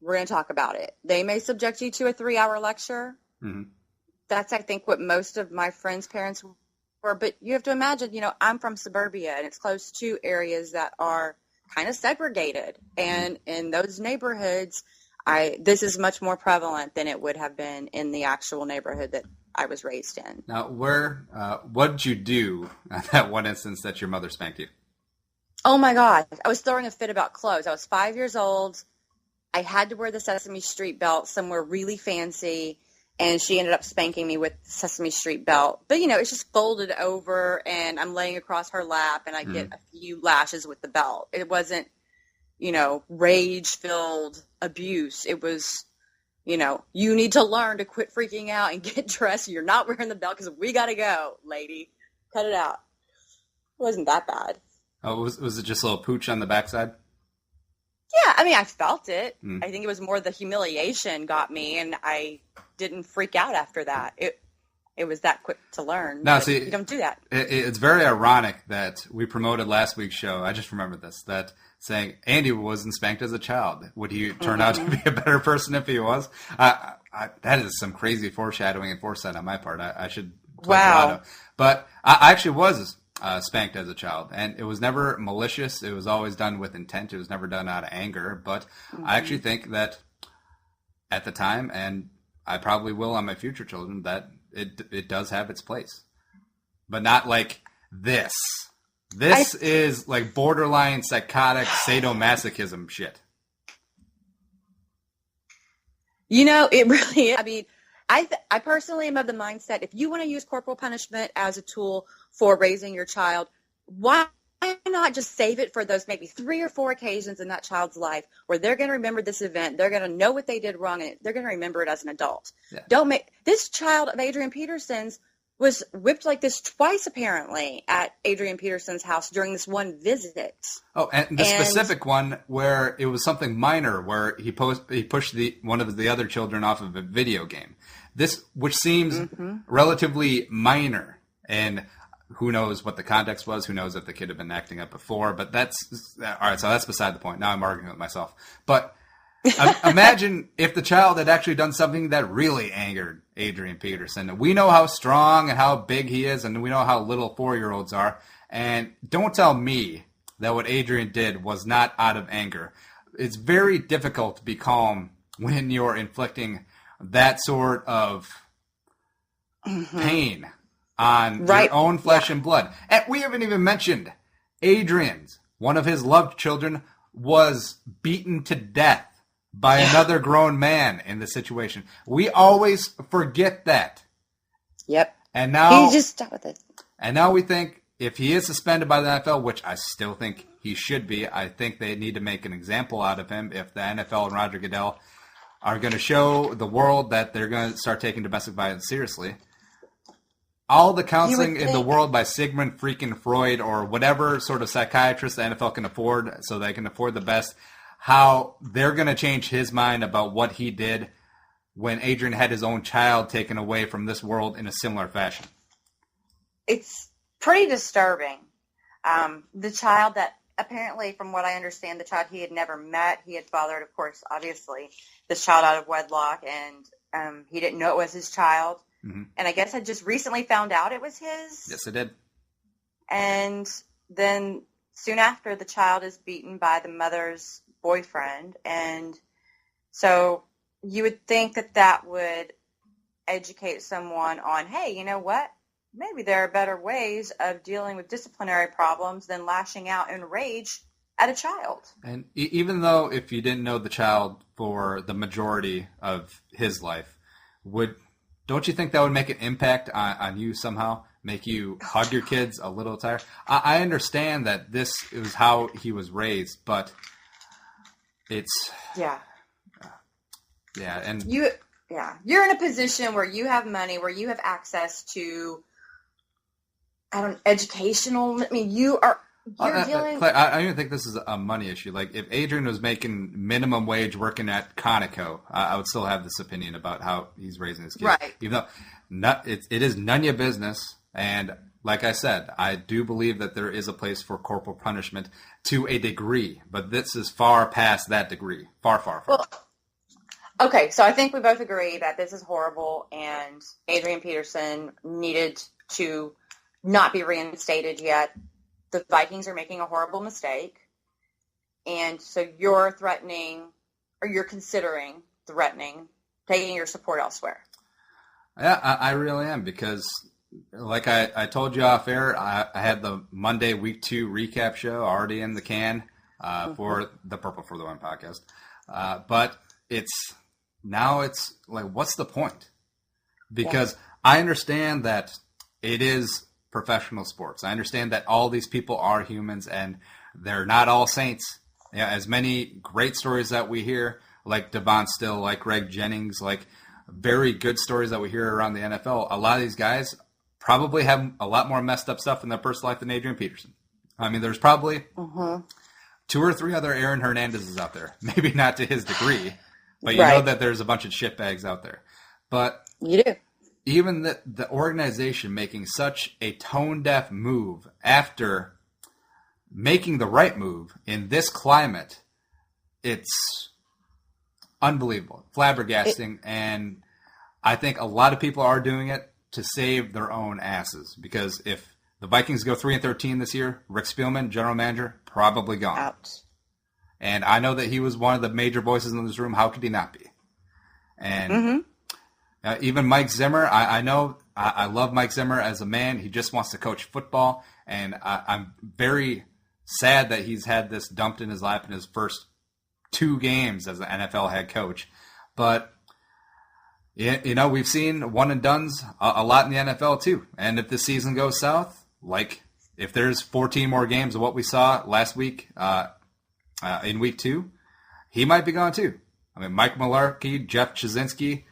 we're going to talk about it. They may subject you to a 3-hour lecture. Mm-hmm. That's, I think, what most of my friends' parents were. But you have to imagine, I'm from suburbia, and it's close to areas that are kind of segregated. And in those neighborhoods, this is much more prevalent than it would have been in the actual neighborhood that I was raised in. Now, what did you do in that one instance that your mother spanked you? Oh, my God. I was throwing a fit about clothes. I was 5 years old. I had to wear the Sesame Street belt somewhere really fancy, and she ended up spanking me with the Sesame Street belt. But, it's just folded over, and I'm laying across her lap, and I get a few lashes with the belt. It wasn't, rage-filled abuse. It was, you need to learn to quit freaking out and get dressed. You're not wearing the belt because we got to go, lady. Cut it out. It wasn't that bad. Oh, was it just a little pooch on the backside? Yeah, I mean, I felt it. I think it was more the humiliation got me, and I didn't freak out after that. It was that quick to learn. Now, see, you don't do that. It's very ironic that we promoted last week's show. I just remembered this, that saying Andy wasn't spanked as a child. Would he turn out to be a better person if he was? That is some crazy foreshadowing and foresight on my part. I should. Wow. But I actually was spanked as a child, and it was never malicious. It was always done with intent. It was never done out of anger. But I actually think that at the time, and I probably will on my future children, that it does have its place, but not like this. This is like borderline psychotic sadomasochism shit. It really is. I mean, I personally am of the mindset, if you want to use corporal punishment as a tool for raising your child, why not just save it for those maybe 3 or 4 occasions in that child's life where they're going to remember this event, they're going to know what they did wrong, and they're going to remember it as an adult. Yeah. This child of Adrian Peterson's was whipped like this twice apparently at Adrian Peterson's house during this one visit. Oh, and the specific one where it was something minor, where he pushed one of the other children off of a video game. This, which seems relatively minor, and who knows what the context was? Who knows if the kid had been acting up before? But all right. So that's beside the point. Now I'm arguing with myself. But imagine if the child had actually done something that really angered Adrian Peterson. We know how strong and how big he is, and we know how little 4-year-olds are. And don't tell me that what Adrian did was not out of anger. It's very difficult to be calm when you're inflicting that sort of pain on your own flesh and blood. And we haven't even mentioned Adrian's, one of his loved children, was beaten to death by another grown man in the situation. We always forget that. Yep. And now he just stuck with it. And now we think if he is suspended by the NFL, which I still think he should be, I think they need to make an example out of him if the NFL and Roger Goodell are going to show the world that they're going to start taking domestic violence seriously. All the counseling in the world by Sigmund freaking Freud or whatever sort of psychiatrist the NFL can afford so they can afford the best, how they're going to change his mind about what he did when Adrian had his own child taken away from this world in a similar fashion. It's pretty disturbing. The child that apparently, from what I understand, the child he had never met, he had fathered, of course, obviously, this child out of wedlock, and he didn't know it was his child. Mm-hmm. And I guess I just recently found out it was his. Yes, I did. And then soon after, the child is beaten by the mother's boyfriend. And so you would think that would educate someone on, hey, you know what? Maybe there are better ways of dealing with disciplinary problems than lashing out in rage at a child. And even though if you didn't know the child for the majority of his life, don't you think that would make an impact on you somehow? Make you hug your kids a little tighter? I understand that this is how he was raised, but it's... Yeah. Yeah, and... You're in a position where you have money, where you have access to... educational... I mean, you're dealing... Claire, I don't even think this is a money issue. Like, if Adrian was making minimum wage working at Conoco, I would still have this opinion about how he's raising his kids. Right. Even though it is none of your business, and like I said, I do believe that there is a place for corporal punishment to a degree, but this is far past that degree. Far, far, far. Well, Okay, so I think we both agree that this is horrible, and Adrian Peterson needed to not be reinstated yet. The Vikings are making a horrible mistake, and so you're considering threatening taking your support elsewhere. Yeah, I really am, because like I told you off air, I had the Monday Week 2 recap show already in the can for the Purple for the Win podcast. But it's like, what's the point? Because I understand that it is professional sports. I understand that all these people are humans and they're not all saints. Yeah, as many great stories that we hear, like Devon Still, like Greg Jennings, like very good stories that we hear around the NFL. A lot of these guys probably have a lot more messed up stuff in their personal life than Adrian Peterson. I mean, there's probably 2 or 3 other Aaron Hernandezes out there. Maybe not to his degree, but you know that there's a bunch of shitbags out there. But you do. Even the organization making such a tone-deaf move after making the right move in this climate, it's unbelievable, flabbergasting, and I think a lot of people are doing it to save their own asses. Because if the Vikings go 3-13 this year, Rick Spielman, general manager, probably gone. Out. And I know that he was one of the major voices in this room. How could he not be? And even Mike Zimmer, I know I love Mike Zimmer as a man. He just wants to coach football, and I'm very sad that he's had this dumped in his lap in his first 2 games as an NFL head coach. But you know, we've seen one and dones a lot in the NFL too. And if the season goes south, like if there's 14 more games of what we saw last week in week 2, he might be gone too. I mean, Mike Mularkey, Jeff Chizinski,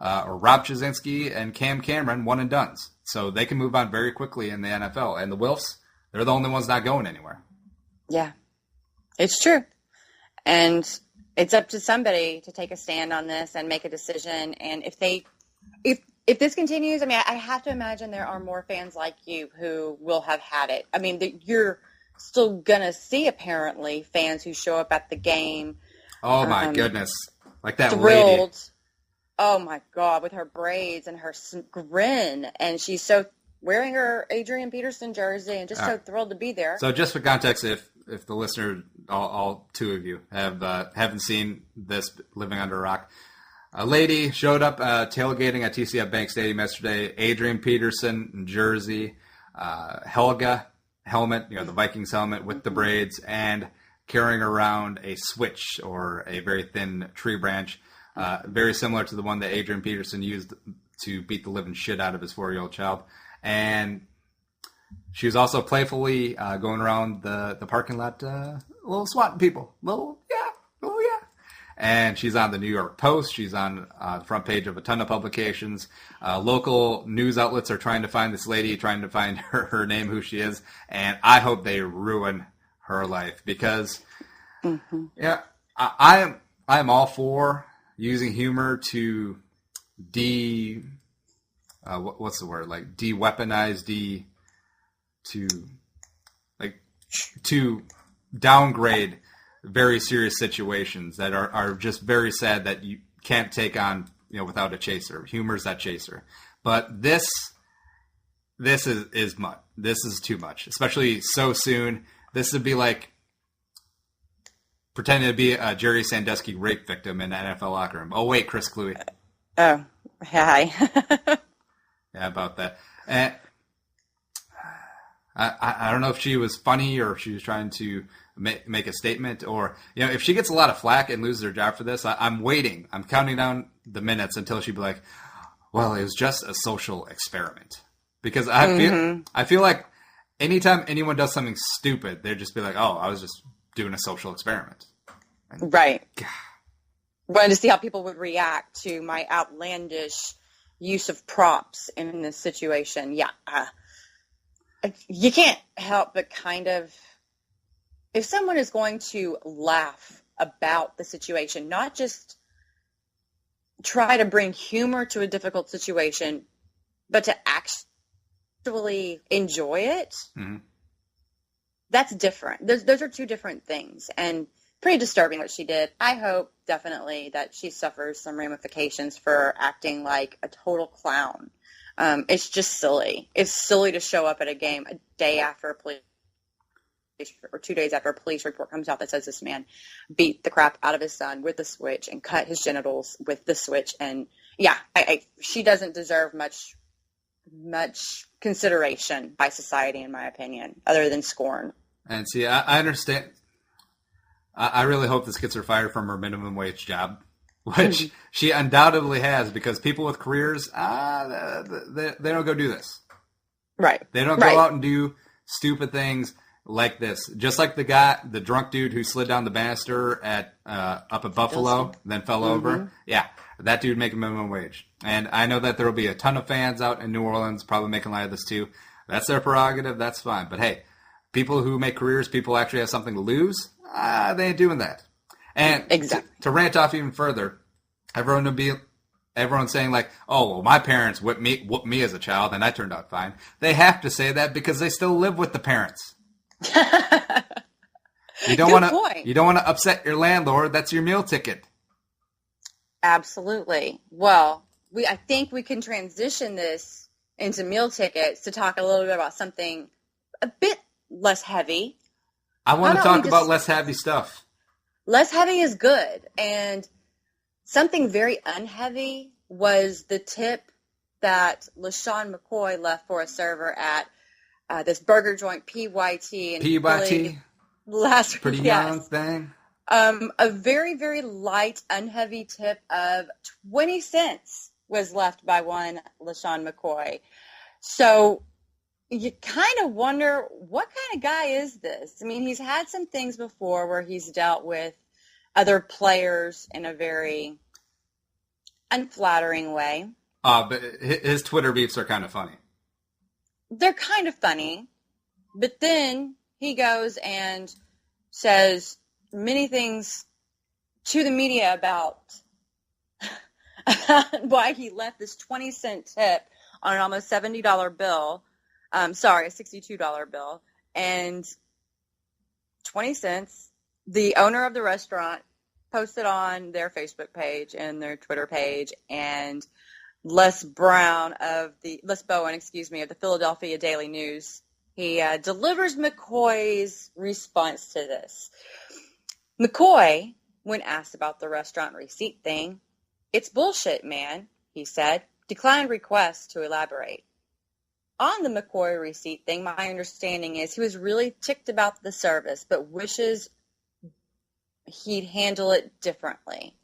or Rob Chizinski, and Cam Cameron, one and dones. So they can move on very quickly in the NFL. And the Wilfs, they're the only ones not going anywhere. Yeah, it's true. And it's up to somebody to take a stand on this and make a decision. And if this continues, I mean, I have to imagine there are more fans like you who will have had it. I mean, you're still going to see, apparently, fans who show up at the game. Oh, my goodness. Like that thrilled. lady. Oh, my God, with her braids and her grin. And she's so wearing her Adrian Peterson jersey and just so thrilled to be there. So just for context, if the listener, all 2 of you, haven't seen this, living under a rock, a lady showed up tailgating at TCF Bank Stadium yesterday. Adrian Peterson jersey, Helga helmet, the Vikings helmet with the braids, and carrying around a switch or a very thin tree branch, very similar to the one that Adrian Peterson used to beat the living shit out of his 4-year-old child. And she was also playfully going around the parking lot, little swatting people. Oh yeah. And she's on the New York Post. She's on the front page of a ton of publications. Local news outlets are trying to find this lady, trying to find her name, who she is. And I hope they ruin her life, because I am all for using humor to what's the word? Like de-weaponize, to downgrade very serious situations that are just very sad that you can't take on, without a chaser. Humor's that chaser. But this is much. This is too much, especially so soon. This would be like pretending to be a Jerry Sandusky rape victim in an NFL locker room. Oh, wait, Chris Cluey. Oh, hi. Yeah, about that. And I don't know if she was funny or if she was trying to make a statement, or if she gets a lot of flack and loses her job for this, I'm waiting. I'm counting down the minutes until she'd be like, "Well, it was just a social experiment." Because I feel like anytime anyone does something stupid, they'd just be like, "Oh, I was just doing a social experiment." Right. Wanted to see how people would react to my outlandish use of props in this situation. Yeah. You can't help but kind of, if someone is going to laugh about the situation, not just try to bring humor to a difficult situation, but to actually enjoy it, that's different. Those are 2 different things. And pretty disturbing what she did. I hope definitely that she suffers some ramifications for acting like a total clown. It's just silly. It's silly to show up at a game a day after a police or 2 days after a police report comes out that says this man beat the crap out of his son with the switch and cut his genitals with the switch. And yeah, she doesn't deserve much consideration by society, in my opinion, other than scorn. And see, I understand. I really hope this gets her fired from her minimum wage job, which she undoubtedly has, because people with careers, they don't go do this. Right. They don't go out and do stupid things like this. Just like the drunk dude who slid down the banister up at Buffalo, then fell over. Yeah, that dude making minimum wage. And I know that there will be a ton of fans out in New Orleans probably making light of this too. That's their prerogative. That's fine. But hey, people who make careers, people actually have something to lose. They ain't doing that. And exactly. To rant off even further, everyone's saying like, oh, well, my parents whooped me as a child and I turned out fine. They have to say that because they still live with the parents. You don't want to upset your landlord. That's your meal ticket. Absolutely. Well, I think we can transition this into meal tickets to talk a little bit about something a bit less heavy. I want to talk about less heavy stuff. Less heavy is good. And something very unheavy was the tip that Lesean McCoy left for a server at this burger joint, PYT. PYT? Last pretty young thing. A very, very light, unheavy tip of 20 cents was left by one Lesean McCoy. So you kind of wonder, what kind of guy is this? I mean, he's had some things before where he's dealt with other players in a very unflattering way. But his Twitter beefs are kind of funny. They're kind of funny. But then he goes and says many things to the media about why he left this 20-cent tip on an almost $70 bill. A $62 bill. And 20 cents, the owner of the restaurant posted on their Facebook page and their Twitter page, and Les Bowen, of the Philadelphia Daily News, he delivers McCoy's response to this. McCoy, when asked about the restaurant receipt thing, "It's bullshit, man," he said, declined requests to elaborate. On the McCoy receipt thing, my understanding is he was really ticked about the service, but wishes he'd handle it differently.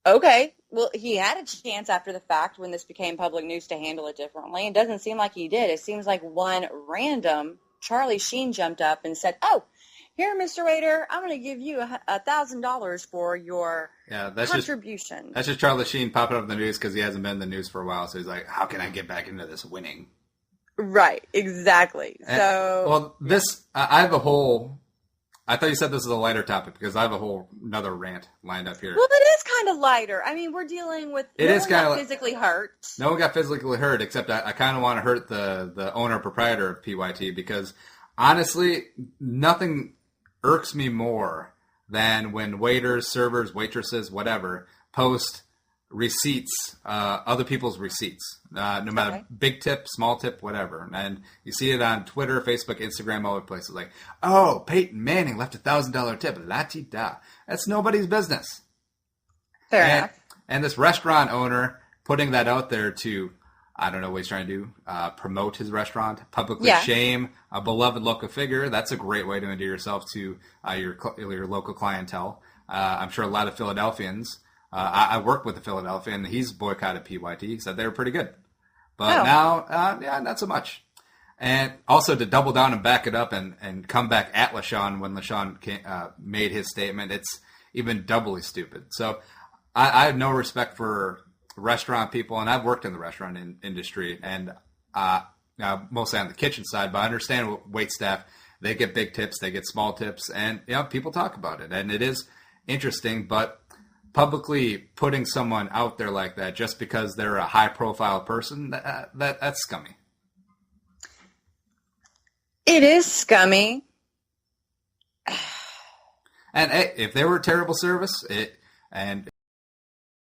Okay, well, he had a chance after the fact when this became public news to handle it differently. It doesn't seem like he did. It seems like one random Charlie Sheen jumped up and said, "Oh, here, Mr. Waiter, I'm going to give you $1,000 for your contribution." That's just Charlie Sheen popping up in the news because he hasn't been in the news for a while. So he's like, how can I get back into this winning? Right, exactly. I thought you said this was a lighter topic because I have another rant lined up here. Well, it is kind of lighter. I mean, we're dealing with no one got physically hurt. No one got physically hurt, except I kind of want to hurt the owner proprietor of PYT because honestly, nothing irks me more than when waiters, servers, waitresses, whatever, post receipts, other people's receipts, no matter big tip, small tip, whatever. And you see it on Twitter, Facebook, Instagram, all over places. Like, oh, Peyton Manning left $1,000 tip. La-ti-da. That's nobody's business. Fair enough. And this restaurant owner putting that out there to, I don't know what he's trying to do, promote his restaurant, publicly shame a beloved local figure. That's a great way to endear yourself to your local clientele. I'm sure a lot of Philadelphians, I worked with a Philadelphian, and he's boycotted PYT. He said they were pretty good. But now, not so much. And also to double down and back it up and come back at Lesean when Lesean made his statement, it's even doubly stupid. So I have no respect for restaurant people, and I've worked in the restaurant industry, and mostly on the kitchen side, but I understand wait staff, they get big tips, they get small tips, and people talk about it, and it is interesting, but publicly putting someone out there like that just because they're a high-profile person, that's scummy. It is scummy. And hey, if they were terrible service, and